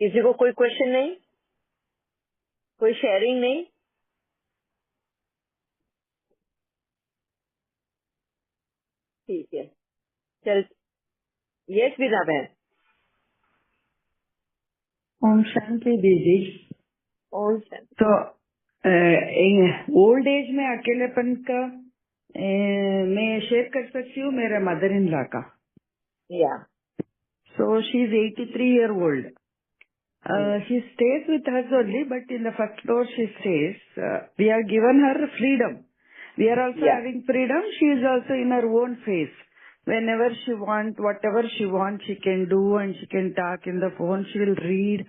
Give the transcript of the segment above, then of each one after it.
किसी को कोई क्वेश्चन नहीं, कोई शेयरिंग नहीं? ठीक है, चल। यस विदा बहन। ओम शांति दीदी। और सर, तो ओल्ड एज में अकेलेपन का मैं शेयर कर सकती हूँ मेरा मदर इन लॉ का। या so she is 83 year old. She stays with us only, but in the first floor she stays. We have given her freedom. We are also या having freedom. She is also in her own phase. Whenever she wants, whatever she wants, she can do and she can talk in the phone. She will read.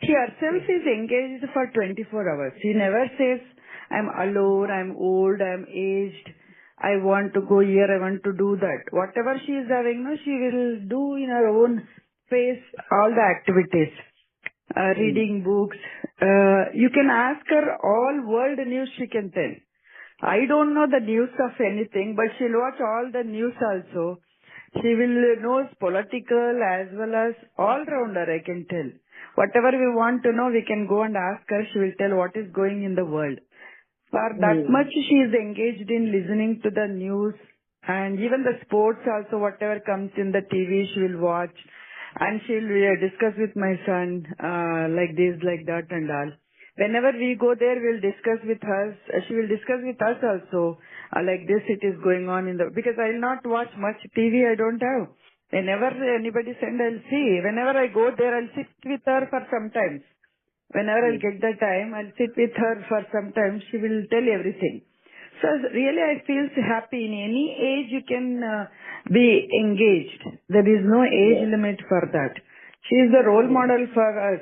She herself is engaged for 24 hours. She never says, I'm alone, I'm old, I'm aged. I want to go here, I want to do that. Whatever she is having, no, she will do in her own pace all the activities. Reading books. You can ask her all world news she can tell. I don't know the news of anything, but she'll watch all the news also. She will knows political as well as all rounder, I can tell. Whatever we want to know, we can go and ask her. She will tell what is going in the world. For that much she is engaged in listening to the news and even the sports also, whatever comes in the TV, she will watch and she'll discuss with my son, like this, like that and all. Whenever we go there, we'll discuss with her. She will discuss with us also, like this it is going on in the, because I'll not watch much TV, I don't have. Whenever anybody send, I'll see. Whenever I go there, I'll sit with her for some time. Whenever I'll get the time, I'll sit with her for some time. She will tell everything. So really I feel happy. In any age you can be engaged. There is no age yes, limit for that. She is the role model for us.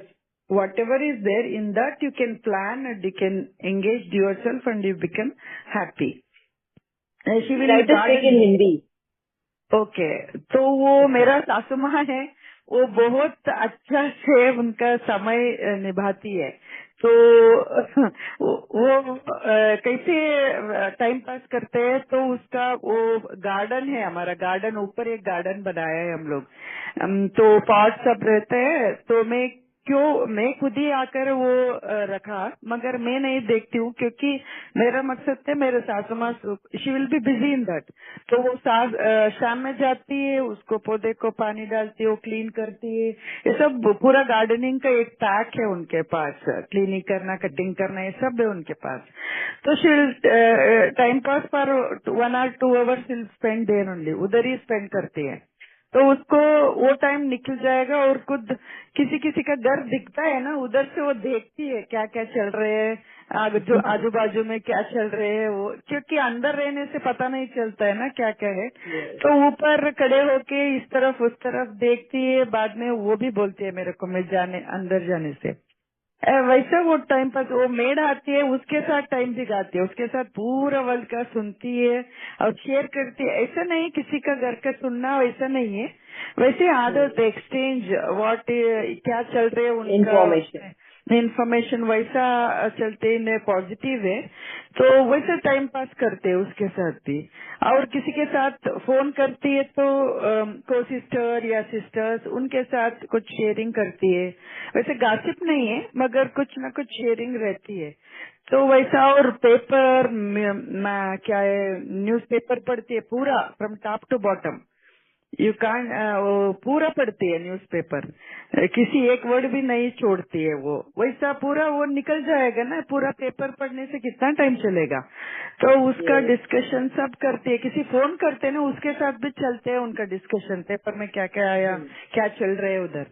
Whatever is there in that you can plan and you can engage yourself and you become happy. And she will try to speak in garden. Hindi. Okay, तो वो मेरा सासू माँ है, वो बहुत अच्छा से उनका समय निभाती है। तो वो कैसे टाइम पास करते हैं, तो उसका वो गार्डन है, हमारा गार्डन, ऊपर एक गार्डन बनाया है हम लोग। तो पॉट सब रहते हैं, तो मैं खुद ही आकर वो रखा, मगर मैं नहीं देखती हूँ क्योंकि मेरा मकसद है मेरे सासू माँ, she will be busy in that. तो वो शाम में जाती है, उसको पौधे को पानी डालती है, वो क्लीन करती है, ये सब पूरा गार्डनिंग का एक पैक है उनके पास, क्लीनिंग करना, कटिंग करना, ये सब है उनके पास। तो she will time pass for 1 or 2 hours will spend there only, उधर ही स्पेंड करती है। तो उसको वो टाइम निकल जाएगा और खुद किसी किसी का घर दिखता है ना, उधर से वो देखती है क्या क्या चल रहे हैं, जो आजू बाजू में क्या चल रहे हैं वो, क्योंकि अंदर रहने से पता नहीं चलता है ना क्या क्या है। तो ऊपर खड़े होके इस तरफ उस तरफ देखती है, बाद में वो भी बोलती है मेरे को, मैं अंदर जाने से। वैसा वो टाइम पास, वो मेड आती है उसके साथ टाइम दिखाती है, उसके साथ पूरा वर्ल्ड का सुनती है और शेयर करती है। ऐसा नहीं किसी का घर का सुनना, वैसा नहीं है, वैसे आदत एक्सचेंज व्हाट क्या चल रहे हैं इंफॉर्मेशन। उनका इन्फॉर्मेशन वैसा चलते हैं, पॉजिटिव है, तो वैसा टाइम पास करते हैं उसके साथ भी। और किसी के साथ फोन करती है तो को सिस्टर या सिस्टर्स उनके साथ कुछ शेयरिंग करती है, वैसे गॉसिप नहीं है मगर कुछ न कुछ शेयरिंग रहती है। तो वैसा, और पेपर क्या है, न्यूज़पेपर पढ़ती है पूरा from top to bottom. You can पूरा पढ़ती है न्यूज़पेपर, किसी एक वर्ड भी नहीं छोड़ती है वो। वैसा पूरा वो निकल जाएगा ना, पूरा पेपर पढ़ने से कितना टाइम चलेगा। तो उसका डिस्कशन सब करती है, किसी फोन करते हैं ना उसके साथ भी चलते हैं उनका डिस्कशन, पेपर में क्या क्या आया, क्या चल रहा है उधर,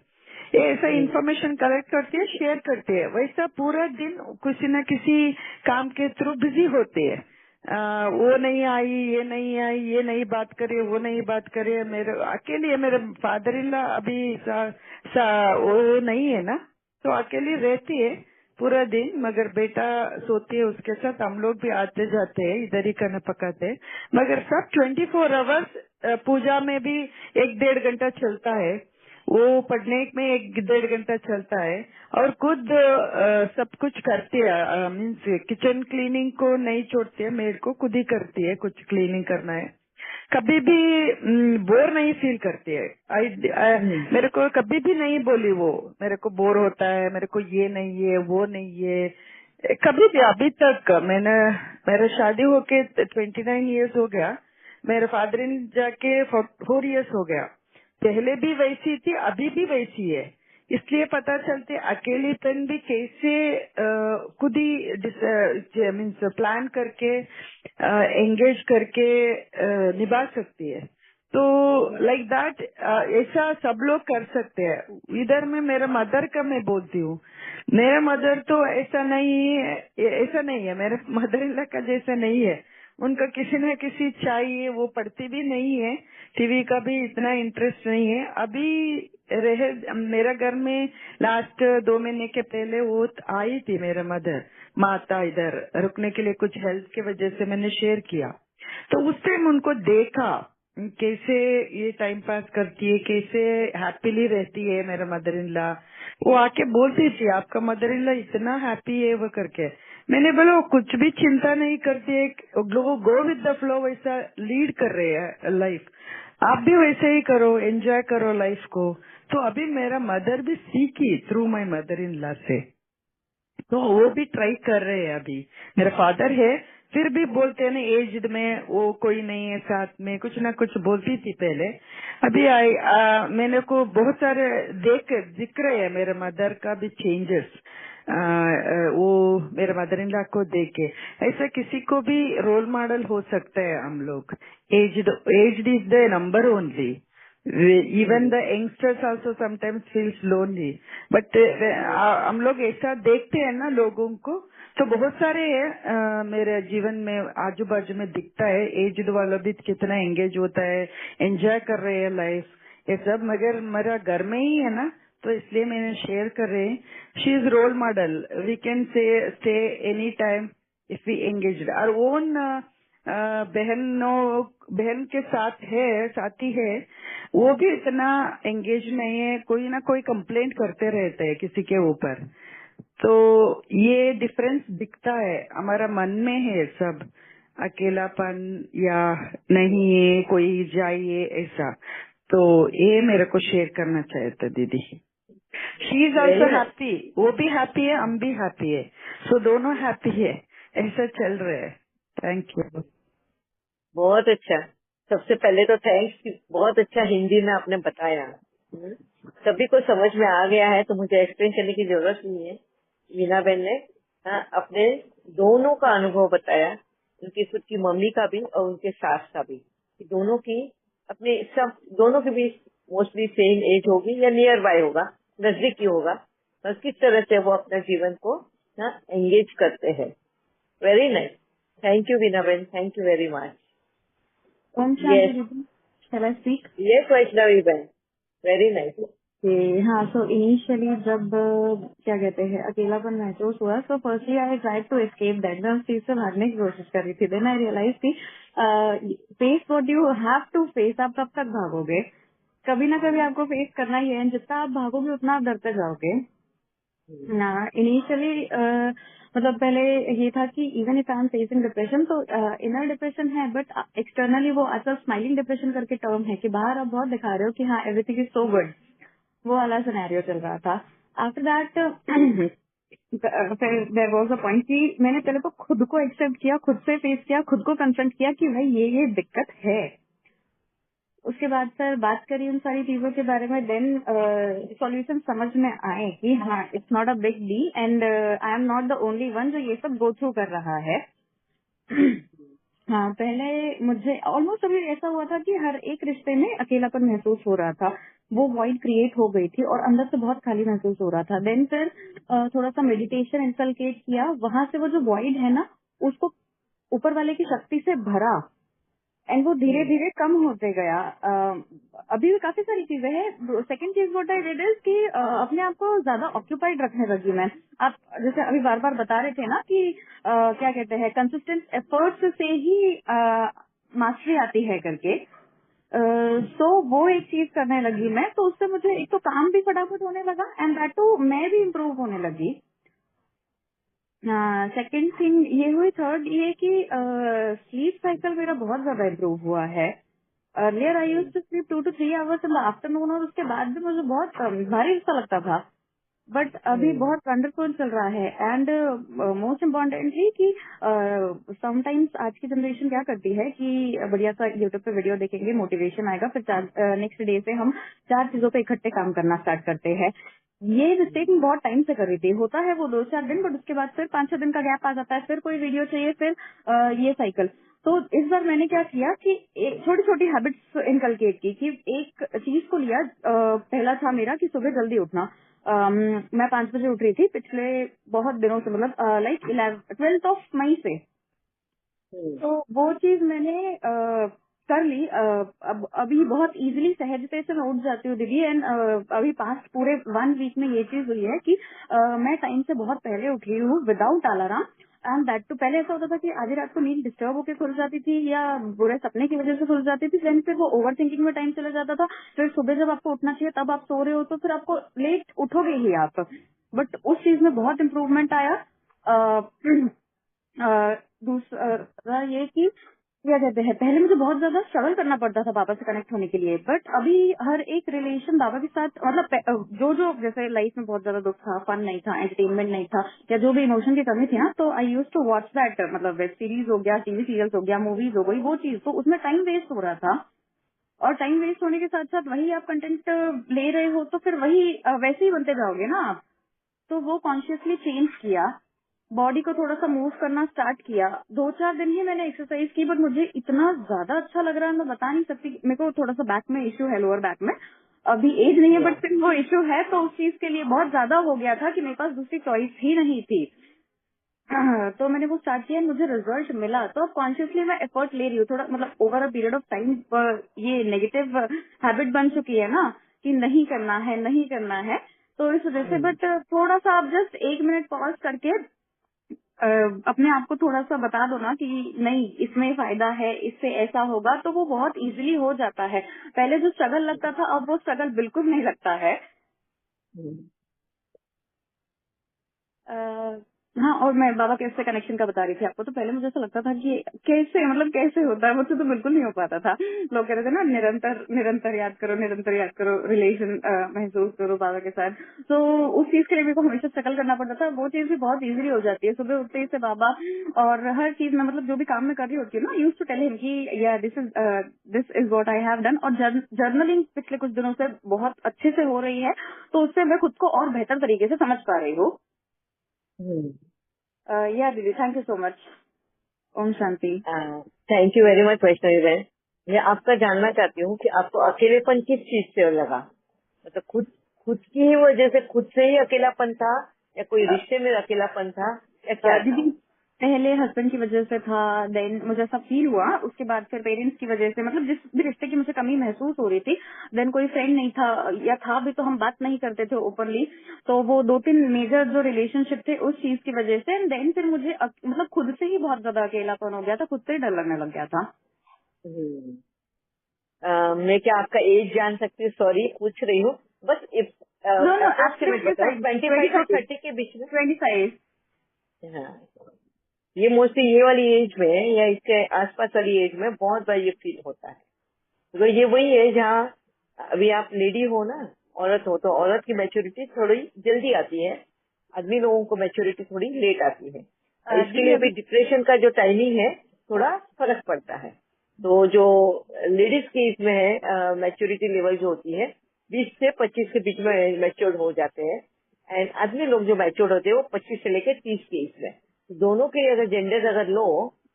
ये ऐसा इंफॉर्मेशन कलेक्ट करती है, शेयर करती है। वैसा पूरा दिन किसी न किसी काम के थ्रू बिजी होती है। वो नहीं आई, ये नहीं आई, ये नहीं बात करे, वो नहीं बात करे, मेरे अकेली है, मेरे फादर इन लॉ अभी वो नहीं है ना, तो अकेली रहती है पूरा दिन, मगर बेटा सोती है उसके साथ, हम लोग भी आते जाते हैं, इधर ही खाना पकाते हैं, मगर सब 24 आवर्स। पूजा में भी 1-1.5 घंटा चलता है, वो पढ़ने में 1-1.5 घंटा चलता है, और खुद सब कुछ करती है, मीन्स किचन क्लीनिंग को नहीं छोड़ती है, मेरे को खुद ही करती है, कुछ क्लीनिंग करना है कभी भी बोर नहीं फील करती है। मेरे को कभी भी नहीं बोली वो मेरे को बोर होता है, मेरे को ये नहीं है वो नहीं है, कभी भी अभी तक। मेरा शादी होके 29 इयर्स हो गया, मेरे फादर इन जाके 4 इयर्स हो गया। पहले भी वैसी थी, अभी भी वैसी है। इसलिए पता चलते अकेलेपन भी कैसे खुद ही मीन्स प्लान करके एंगेज करके निभा सकती है। तो लाइक दैट ऐसा सब लोग कर सकते हैं। इधर में मेरा मदर का मैं बोलती हूँ, मेरा मदर तो ऐसा नहीं है, ऐसा नहीं है, मेरे मदर इन लॉ का जैसा नहीं है। उनका किसी न किसी चाहिए, वो पढ़ती भी नहीं है, टीवी का भी इतना इंटरेस्ट नहीं है। अभी रहे मेरा घर में लास्ट 2 महीने के पहले वो आई थी मेरा मदर माता इधर रुकने के लिए, कुछ हेल्थ की वजह से मैंने शेयर किया। तो उस टाइम उनको देखा कैसे ये टाइम पास करती है, कैसे हैप्पीली रहती है मेरा मदर इन लॉ। वो आके बोलती थी आपका मदर इन लॉ इतना हैप्पी है वो करके। मैंने बोला वो कुछ भी चिंता नहीं करती है, गो विद द फ्लो, वैसा लीड कर रहे हैं लाइफ। आप भी वैसे ही करो, एंजॉय करो लाइफ को। तो अभी मेरा मदर भी सीखी through my mother in law से, तो वो भी ट्राई कर रहे हैं। अभी मेरा फादर है, फिर भी बोलते हैं ना एज्ड में वो कोई नहीं है साथ में, कुछ ना कुछ बोलती थी पहले। अभी मैंने को बहुत सारे दिख रहे हैं मेरे मदर का भी चेंजेस। वो मेरे मदर इन लॉ को देख के ऐसा किसी को भी रोल मॉडल हो सकता है हम लोग। Aged is the number only. Even the youngsters also sometimes feels lonely, but हम लोग ऐसा देखते हैं ना लोगों को, तो बहुत सारे मेरे जीवन में आजू बाजू में दिखता है एज्ड वाला भी कितना एंगेज होता है, एंजॉय कर रहे हैं लाइफ, ये सब। मगर मेरा घर में ही है ना, तो इसलिए मैंने शेयर कर रहे हैं। She is role model, we can say stay any time if we engaged. और ओन बहन के साथ है, साथी है, वो भी इतना एंगेज नहीं है, कोई ना कोई कंप्लेंट करते रहते हैं किसी के ऊपर। तो ये डिफरेंस दिखता है, हमारा मन में है सब, अकेलापन या नहीं है, कोई जाइए ऐसा। तो ये मेरे को शेयर करना चाहिए था दीदी। शी इज ऑल्सो हैप्पी, वो भी हैप्पी है, हम भी हैप्पी है, सो दोनों हैप्पी है, ऐसा चल रहा है। Thank you. बहुत अच्छा। सबसे पहले तो थैंक्स, बहुत अच्छा हिंदी में आपने बताया। सभी को समझ में आ गया है, तो मुझे एक्सप्लेन करने की जरूरत नहीं है। वीना बहन ने अपने दोनों का अनुभव बताया, उनकी खुद की मम्मी का भी और उनके सास का भी। दोनों की अपने सब, दोनों के बीच मोस्टली सेम एज होगी या नियर बाय होगा, नजदीकी होगा, बस किस तरह से वो अपना जीवन को एंगेज करते हैं। Very nice, thank you Veena बहन, थैंक यू वेरी मच। ओम शांति दीदी, shall I speak? Yes Vaishnavi बहन, वेरी नाइस। हाँ, सो इनिशियली जब क्या कहते हैं अकेलापन महसूस हुआ, so firstly I tried to escape that, मैं उस चीज से भागने की कोशिश कर रही थी। देन आई रियलाइज की face what you have to face. आप कब तक भागोगे? कभी ना कभी आपको फेस करना ही है, जितना आप भागोगे उतना आप डरते जाओगे ना। इनिशियली मतलब पहले ये था कि even if I am facing depression, तो इनर डिप्रेशन है, बट एक्सटर्नली वो आजकल स्माइलिंग डिप्रेशन करके टर्म है कि बाहर आप बहुत दिखा रहे हो कि हाँ एवरीथिंग इज सो गुड, वो वाला सिनेरियो चल रहा था। आफ्टर दैट फिर देयर वाज अ पॉइंट कि मैंने पहले तो खुद को एक्सेप्ट किया, खुद से फेस किया, खुद को कंफ्रंट किया कि भाई ये दिक्कत है। उसके बाद सर बात करी उन सारी चीजों के बारे में, देन सॉल्यूशन समझ में आए कि हाँ it's not a big deal and I am not the only one जो ये सब गो थ्रू कर रहा है। हाँ, पहले मुझे ऑलमोस्ट अभी ऐसा हुआ था कि हर एक रिश्ते में अकेलापन महसूस हो रहा था, वो वॉइड क्रिएट हो गई थी और अंदर से बहुत खाली महसूस हो रहा था। देन फिर थोड़ा सा मेडिटेशन इंसल्केट किया, वहां से वो जो वॉइड है ना उसको ऊपर वाले की शक्ति से भरा एंड वो धीरे धीरे कम होते गया। अभी भी काफी सारी चीजें हैं। सेकंड चीज व्हाट आई डिड इज कि अपने आप को ज्यादा ऑक्यूपाइड रखने लगी मैं। आप जैसे अभी बार बार बता रहे थे ना कि क्या कहते हैं कंसिस्टेंट एफर्ट्स से ही मास्टरी आती है करके, तो वो एक चीज करने लगी मैं, तो उससे मुझे एक तो काम भी फटाफट होने लगा एंड दैट टू मैं भी इम्प्रूव होने लगी। सेकंड थिंग ये हुई। थर्ड ये कि स्लीप साइकिल मेरा बहुत ज्यादा इम्प्रूव हुआ है। Earlier I used to sleep 2 to 3 hours in the afternoon, और उसके बाद भी मुझे बहुत भारी सा लगता था। बट अभी बहुत वंडरफुल चल रहा है। एंड मोस्ट इम्पोर्टेंटली कि समटाइम्स आज की जनरेशन क्या करती है कि बढ़िया सा यूट्यूब पे वीडियो देखेंगे, मोटिवेशन आएगा, फिर नेक्स्ट डे से हम 4 चीजों पे इकट्ठे काम करना स्टार्ट करते हैं। ये मिस्टेक मैं बहुत टाइम से कर रही थी। होता है वो 2-4 दिन, बट उसके बाद फिर 5-6 दिन का गैप आ जाता है, फिर कोई वीडियो चाहिए, फिर ये साइकिल। तो इस बार मैंने क्या किया कि छोटी छोटी हैबिट्स इनकलकेट की कि एक चीज को लिया। पहला था मेरा कि सुबह जल्दी उठना। मैं 5 बजे उठ रही थी पिछले बहुत दिनों से, मतलब लाइक 12th of May से। तो वो चीज मैंने कर ली। अब अभी बहुत इजीली सहजते से मैं उठ जाती हूँ दीदी। एंड अभी पास्ट पूरे 1 वीक में ये चीज हुई है कि मैं टाइम से बहुत पहले उठ रही हूँ without alarm. And that too पहले ऐसा होता था कि आधी रात को नींद डिस्टर्ब होकर खुल जाती थी या बुरे सपने की वजह से खुल जाती थी, देन फिर वो ओवर थिंकिंग में टाइम चला जाता था। फिर सुबह जब आपको उठना चाहिए तब आप सो रहे हो, तो फिर आपको लेट उठोगे ही आप। बट उस चीज में बहुत इम्प्रूवमेंट आया। दूसरा ये कि क्या कहते हैं, पहले मुझे बहुत ज्यादा स्ट्रगल करना पड़ता था बाबा से कनेक्ट होने के लिए, बट अभी हर एक रिलेशन बाबा के साथ, मतलब जो जो जैसे लाइफ में बहुत ज्यादा दुख था, फन नहीं था, एंटरटेनमेंट नहीं था, या जो भी इमोशन की कमी थी ना, तो आई यूज टू वॉच दैट, मतलब वेब सीरीज हो गया, टीवी सीरियल्स हो गया, मूवीज हो गई, वो चीज, तो उसमें टाइम वेस्ट हो रहा था। और टाइम वेस्ट होने के साथ साथ वही आप कंटेंट ले रहे हो, तो फिर वही वैसे ही बनते जाओगे ना आप। तो वो कॉन्शियसली चेंज किया, बॉडी को थोड़ा सा मूव करना स्टार्ट किया। 2-4 दिन ही मैंने एक्सरसाइज की, बट मुझे इतना ज्यादा अच्छा लग रहा है, मैं बता नहीं सकती। मेरे को थोड़ा सा बैक में इश्यू है, लोअर बैक में। अभी एज नहीं है, बट फिर वो इश्यू है, तो उस चीज के लिए बहुत ज्यादा हो गया था कि मेरे पास दूसरी चॉइस ही नहीं थी। तो मैंने वो स्टार्ट किया, मुझे रिजल्ट मिला। तो अब कॉन्शियसली मैं एफर्ट ले रही हूँ थोड़ा, मतलब over a period of time. ये नेगेटिव हैबिट बन चुकी है ना कि नहीं करना है, नहीं करना है, तो इस वजह से। बट थोड़ा सा आप जस्ट 1 मिनट पॉज करके अपने आप को थोड़ा सा बता दो ना कि नहीं, इसमें फायदा है, इससे ऐसा होगा, तो वो बहुत इजीली हो जाता है। पहले जो स्ट्रगल लगता था, अब वो स्ट्रगल बिल्कुल नहीं लगता है। हाँ, और मैं बाबा कैसे कनेक्शन का बता रही थी आपको। तो पहले मुझे ऐसा लगता था कि कैसे, मतलब कैसे होता है, मुझसे तो बिल्कुल नहीं हो पाता था। लोग कह रहे थे ना, निरंतर निरंतर याद करो, निरंतर याद करो, रिलेशन महसूस करो बाबा के साथ। तो उस चीज के लिए मेरे को हमेशा स्ट्रगल करना पड़ता था। वो चीज भी बहुत इजीली हो जाती है सुबह उठते ही से बाबा। और हर चीज में, मतलब जो भी काम मैं कर रही होती हूँ ना, यूज टू टेल हिम कि या this is what I have done. और जर्नलिंग पिछले कुछ दिनों से बहुत अच्छे से हो रही है, तो उससे मैं खुद को और बेहतर तरीके से समझ पा रही हूँ। या दीदी, थैंक यू सो मच। ओम शांति। Thank you very much Vaishnavi बहन। मैं आपका जानना चाहती हूँ कि आपको अकेलेपन किस चीज से लगा, मतलब खुद खुद की ही वजह से, खुद से ही अकेलापन था, या कोई रिश्ते में अकेलापन था, या क्या था? दीदी, पहले हस्बैंड की वजह से था, देन मुझे ऐसा फील हुआ। उसके बाद फिर पेरेंट्स की वजह से, मतलब जिस भी रिश्ते की मुझे कमी महसूस हो रही थी, देन कोई फ्रेंड नहीं था, या था भी तो हम बात नहीं करते थे ओपनली। तो वो 2-3 मेजर जो रिलेशनशिप थे उस चीज की वजह से, देन फिर मुझे मतलब खुद से ही बहुत ज्यादा अकेलापन हो गया था, खुद से ही डर लगने लग गया था। मैं क्या आपका एज जान सकती हूँ? सॉरी पूछ रही हूँ, बस अप्रोक्सीमेट बताओ, 25 से 30 के बीच में। 25। हाँ, ये मोस्टली ये वाली एज में या इसके आसपास वाली एज में बहुत बार ये फील होता है। तो ये वही है जहाँ अभी आप लेडी हो ना, औरत हो, तो औरत की मैच्योरिटी थोड़ी जल्दी आती है, आदमी लोगों को मैच्योरिटी थोड़ी लेट आती है। इसके लिए भी डिप्रेशन का जो टाइमिंग है थोड़ा फर्क पड़ता है। तो जो लेडीज के इसमें है, मैच्योरिटी लेवल जो होती है 20 से 25 के बीच में मैच्योर हो जाते हैं, एंड आदमी लोग जो मैच्योर होते हैं वो 25 से लेकर 30 के इसमें। तो दोनों के अगर जेंडर अगर लो,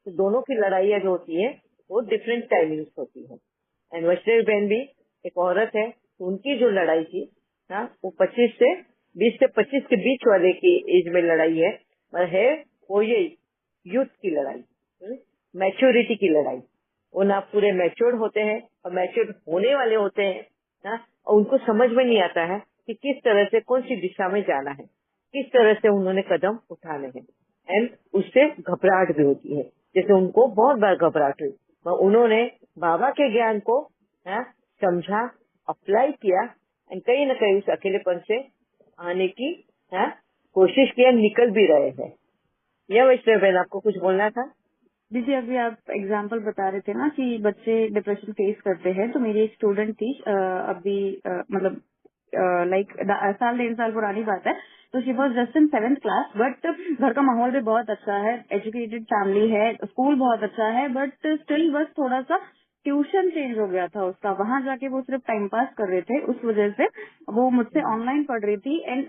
तो दोनों की लड़ाइयाँ जो होती है वो डिफरेंट टाइमिंग्स होती है। एंड वैष्णवी बहन भी एक औरत है, तो उनकी जो लड़ाई थी ना, वो 20 से 25 के बीच वाले की एज में लड़ाई है, वो ये यूथ की लड़ाई, मैच्योरिटी की लड़ाई। वो ना पूरे मैच्योर्ड होते हैं और मैच्योर्ड होने वाले होते हैं ना, और उनको समझ में नहीं आता है कि किस तरह से कौन सी दिशा में जाना है, किस तरह से उन्होंने कदम उठाने हैं। एंड उससे घबराहट भी होती है, जैसे उनको बहुत बार घबराहट हुई, पर उन्होंने बाबा के ज्ञान को समझा, अप्लाई किया, एंड कहीं न कहीं उस अकेलेपन से आने की कोशिश किया, निकल भी रहे हैं। यह वैष्णव बहन, आपको कुछ बोलना था? दीदी अभी आप एग्जाम्पल बता रहे थे ना कि बच्चे डिप्रेशन फेस करते हैं, तो मेरी एक स्टूडेंट थी अभी मतलब लाइक साल 1.5 साल पुरानी बात है। तो she was just in 7th class, but घर का माहौल भी बहुत अच्छा है, एजुकेटेड फैमिली है, स्कूल बहुत अच्छा है, बट स्टिल बस थोड़ा सा ट्यूशन चेंज हो गया था उसका। वहां जाके वो सिर्फ टाइम पास कर रहे थे, उस वजह से वो मुझसे ऑनलाइन पढ़ रही थी। एंड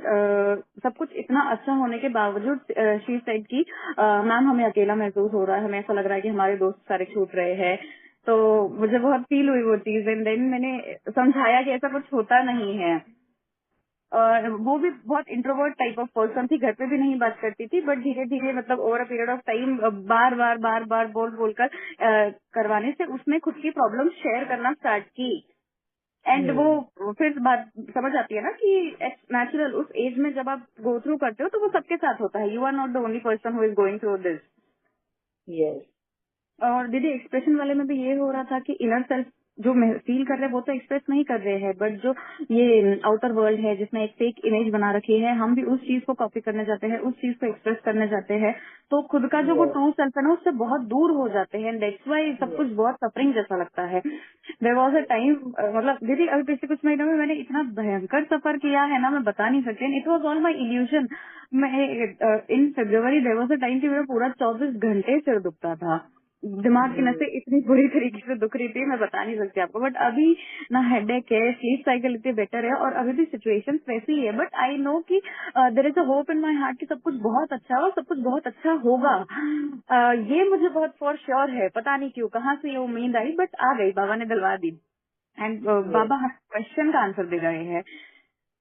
सब कुछ इतना अच्छा होने के बावजूद शी सेड की मैम हमें अकेला महसूस हो रहा है, हमें ऐसा लग रहा है कि हमारे दोस्त सारे छूट रहे हैं। तो मुझे बहुत फील हुई वो चीज। एंड देन मैंने समझाया कि ऐसा कुछ होता नहीं है। और वो भी बहुत इंट्रोवर्ट टाइप ऑफ पर्सन थी, घर पे भी नहीं बात करती थी, बट धीरे धीरे मतलब over a period of time बार बार बोल कर करवाने से उसने खुद की प्रॉब्लम शेयर करना स्टार्ट की। एंड वो फिर बात समझ आती है ना कि नेचुरल उस एज में जब आप गो थ्रू करते हो तो वो सबके साथ होता है। You are not the only person who is going through this. Yes. और दीदी एक्सप्रेशन वाले में भी ये हो रहा था कि इनर सेल्फ जो फील कर रहे हैं वो तो एक्सप्रेस नहीं कर रहे हैं, बट जो ये आउटर वर्ल्ड है जिसमें एक फेक इमेज बना रखी है, हम भी उस चीज को कॉपी करने जाते हैं, उस चीज को एक्सप्रेस करने जाते हैं, तो खुद का जो वो ट्रू सेल्फ है ना उससे बहुत दूर हो जाते हैं। दैट्स वाई सब कुछ बहुत सफरिंग जैसा लगता है। देयर वाज अ टाइम, मतलब दीदी अभी पिछले कुछ महीनों में मैंने इतना भयंकर सफर किया है ना, मैं बता नहीं सकती। It was all my illusion. मैं in February there was a time कि मेरा पूरा 24 घंटे सिर दुखता था, दिमाग की नसें इतनी बुरी तरीके से दुख रही थी, मैं बता नहीं सकती आपको। बट अभी ना हेडेक है, स्लीप साइकिल इतनी बेटर है, और अभी भी सिचुएशन वैसी ही है। बट आई नो कि there is a hope in my heart कि सब कुछ बहुत अच्छा है और सब कुछ बहुत अच्छा होगा। ये मुझे बहुत फॉर श्योर है। पता नहीं क्यों कहाँ से ये उम्मीद आई, बट आ गई, बाबा ने दिलवा दी। एंड बाबा हर क्वेश्चन का आंसर दे रहे हैं।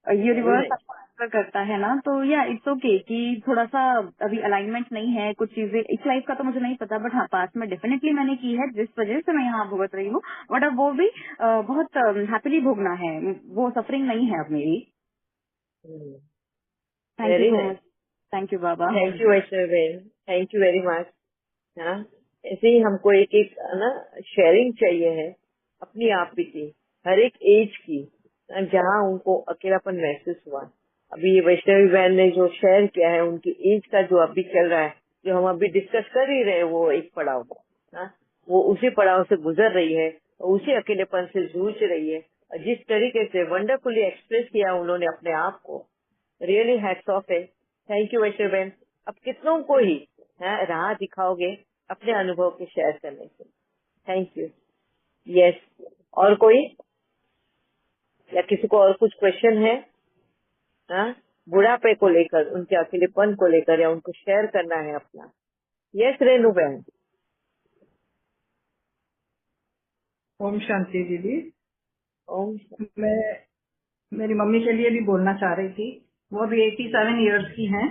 Very universe nice. आपको आंसर करता है ना, तो या इट्स ओके कि थोड़ा सा अभी अलाइनमेंट नहीं है, कुछ चीजें इस लाइफ का तो मुझे नहीं पता, बट हाँ पास में डेफिनेटली मैंने की है जिस वजह से मैं यहाँ भुगत रही हूँ। बट अब वो भी बहुत हैप्पीली भोगना है, वो सफरिंग नहीं है अब मेरी। Thank you very so nice. Much. Thank you Baba. Thank you Vaishnavi बहन, थैंक यू वेरी मच। हाँ, ऐसे ही हमको एक एक ना शेयरिंग चाहिए है अपनी आप भी की, हर एक एज की, जहाँ उनको अकेलापन महसूस हुआ। अभी ये वैष्णवी बहन ने जो शेयर किया है उनकी एज का जो अभी चल रहा है, जो हम अभी डिस्कस कर ही रहे हैं, वो एक पड़ाव, हाँ, वो उसी पड़ाव से गुजर रही है और उसी अकेलेपन से जूझ रही है। और जिस तरीके से वंडरफुली एक्सप्रेस किया उन्होंने अपने आप को, रियली हैट्स ऑफ है। थैंक यू वैष्णवी बहन। अब कितनों को ही राह दिखाओगे अपने अनुभव के शेयर करने से। Thank you. यस, और कोई या किसी को और कुछ क्वेश्चन है? हाँ, बुढ़ापे को लेकर, उनके अकेलेपन को लेकर, या उनको शेयर करना है अपना। यस रेनू बहन। ओम शांति दीदी। ओम। मैं मेरी मम्मी के लिए भी बोलना चाह रही थी। वो अभी 87 इयर्स की हैं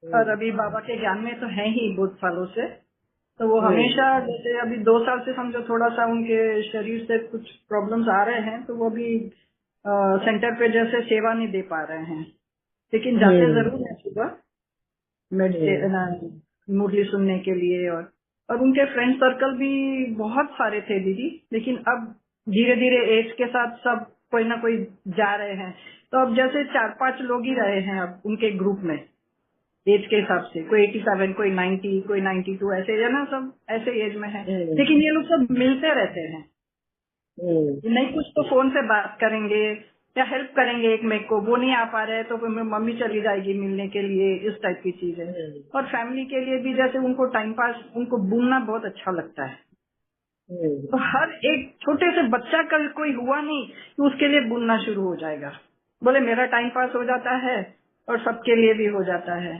और अभी बाबा के ज्ञान में तो है ही बहुत सालों से। तो वो हमेशा, जैसे अभी 2 साल से समझो थोड़ा सा उनके शरीर से कुछ प्रॉब्लम्स आ रहे हैं, तो वो अभी सेंटर पे जैसे सेवा नहीं दे पा रहे हैं, लेकिन जाते जरूर हैं सुबह मेडिटेशन मुरली सुनने के लिए। और उनके फ्रेंड सर्कल भी बहुत सारे थे दीदी, लेकिन अब धीरे धीरे एज के साथ सब कोई ना कोई जा रहे हैं। तो अब जैसे 4-5 लोग ही रहे हैं अब उनके ग्रुप में, एज के हिसाब से। कोई 87, कोई 90, कोई 92, ऐसे है ना, सब ऐसे एज में है। लेकिन ये लोग सब मिलते रहते हैं, नहीं कुछ तो फोन से बात करेंगे या हेल्प करेंगे एक मेक को। वो नहीं आ पा रहे हैं तो फिर मम्मी चली जाएगी मिलने के लिए, इस टाइप की चीज है। और फैमिली के लिए भी जैसे उनको टाइम पास, उनको बुनना बहुत अच्छा लगता है। तो हर एक छोटे से बच्चा कल कोई हुआ नहीं कि उसके लिए बुनना शुरू हो जाएगा, बोले मेरा टाइम पास हो जाता है और सबके लिए भी हो जाता है।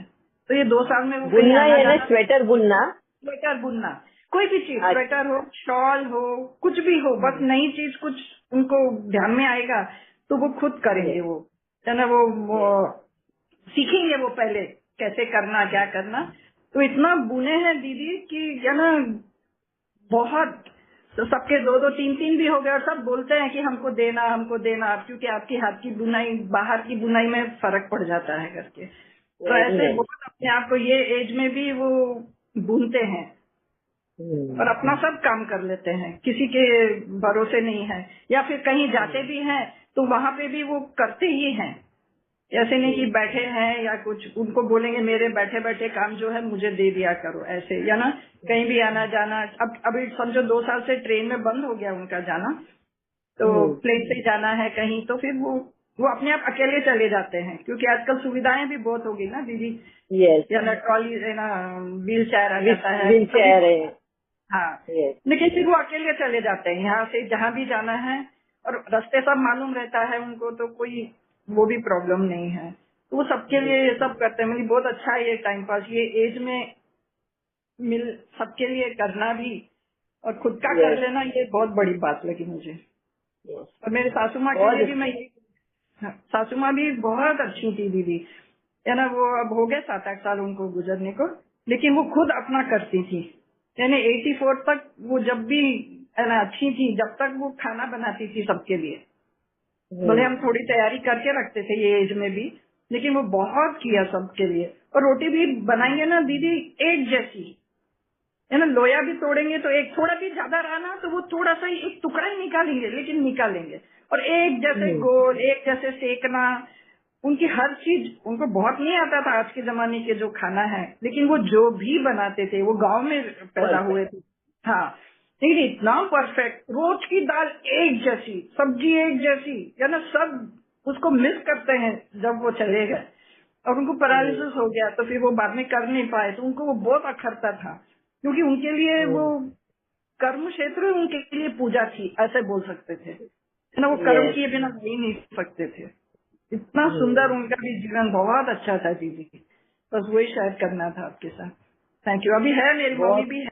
तो ये 2 साल में वो कहीं बुनना आना यानी जाना, स्वेटर बुनना। स्वेटर बुनना, कोई भी चीज, स्वेटर हो, शॉल हो, कुछ भी हो, बस नई चीज कुछ उनको ध्यान में आएगा तो वो खुद करेंगे। वो है ना, वो सीखेंगे वो पहले कैसे करना, क्या करना। तो इतना बुने हैं दीदी कि है ना, बहुत। तो सबके 2-2, 3-3 भी हो गए और सब बोलते हैं कि हमको देना, हमको देना, क्योंकि आपकी हाथ की बुनाई बाहर की बुनाई में फर्क पड़ जाता है करके। तो ऐसे बहुत अपने आप को ये एज में भी वो बुनते हैं और अपना सब काम कर लेते हैं, किसी के भरोसे नहीं है। या फिर कहीं जाते भी हैं तो वहाँ पे भी वो करते ही हैं। ऐसे नहीं कि बैठे हैं या कुछ उनको बोलेंगे मेरे बैठे बैठे काम जो है मुझे दे दिया करो, ऐसे या ना कहीं भी आना जाना। अब अभी समझो 2 साल से ट्रेन में बंद हो गया उनका जाना, तो प्लेन से जाना है कहीं तो फिर वो अपने आप अकेले चले जाते हैं, क्योंकि आजकल सुविधाएं भी बहुत हो गई ना दीदी। यस, या ना ट्रॉली ना व्हील चेयर आ जाता है, व्हील चेयर है। हाँ। यस, लेकिन फिर वो अकेले चले जाते हैं यहाँ से जहाँ भी जाना है, और रास्ते सब मालूम रहता है उनको, तो कोई वो भी प्रॉब्लम नहीं है। तो वो सबके लिए ये सब करते हैं। मतलब बहुत अच्छा है ये टाइम पास, ये एज में मिल सबके लिए करना भी और खुद का कर यस, लेना, ये बहुत बड़ी बात लगी मुझे। यस। और मेरे सासू माँ के बहुत लिए भी मैं हाँ, सासू माँ भी बहुत अच्छी थी दीदी, है ना। वो अब हो गए 7-8 साल उनको गुजरने को, लेकिन वो खुद अपना करती थी, यानी 84 तक वो जब भी है ना अच्छी थी, जब तक वो खाना बनाती थी सबके लिए। भले हम थोड़ी तैयारी करके रखते थे ये एज में भी, लेकिन वो बहुत किया सबके लिए। और रोटी भी बनाएंगे ना दीदी एक जैसी, है ना। लोया भी तोड़ेंगे तो एक थोड़ा भी ज्यादा रहा ना तो वो थोड़ा सा ही एक टुकड़ा ही निकालेंगे, लेकिन निकालेंगे। और एक जैसे गोल, एक जैसे सेकना, उनकी हर चीज, उनको बहुत नहीं आता था आज के जमाने के जो खाना है, लेकिन वो जो भी बनाते थे, वो गांव में पैदा हुए थे। हाँ, लेकिन इतना परफेक्ट, रोज की दाल एक जैसी, सब्जी एक जैसी, है ना। सब उसको मिस करते हैं जब वो चले गए, और उनको पैरालिसिस हो गया तो फिर वो बाद में कर नहीं पाए, तो उनको वो बहुत अखरता था, क्योंकि उनके लिए वो कर्म क्षेत्र उनके लिए पूजा थी, ऐसे बोल सकते थे, है ना। वो कर्म किए बिना जी नहीं सकते थे। इतना सुंदर उनका भी जीवन, बहुत अच्छा था दीदी। बस वही शेयर करना था आपके साथ। Thank you. अभी है मेरी मम्मी बहुत भी है।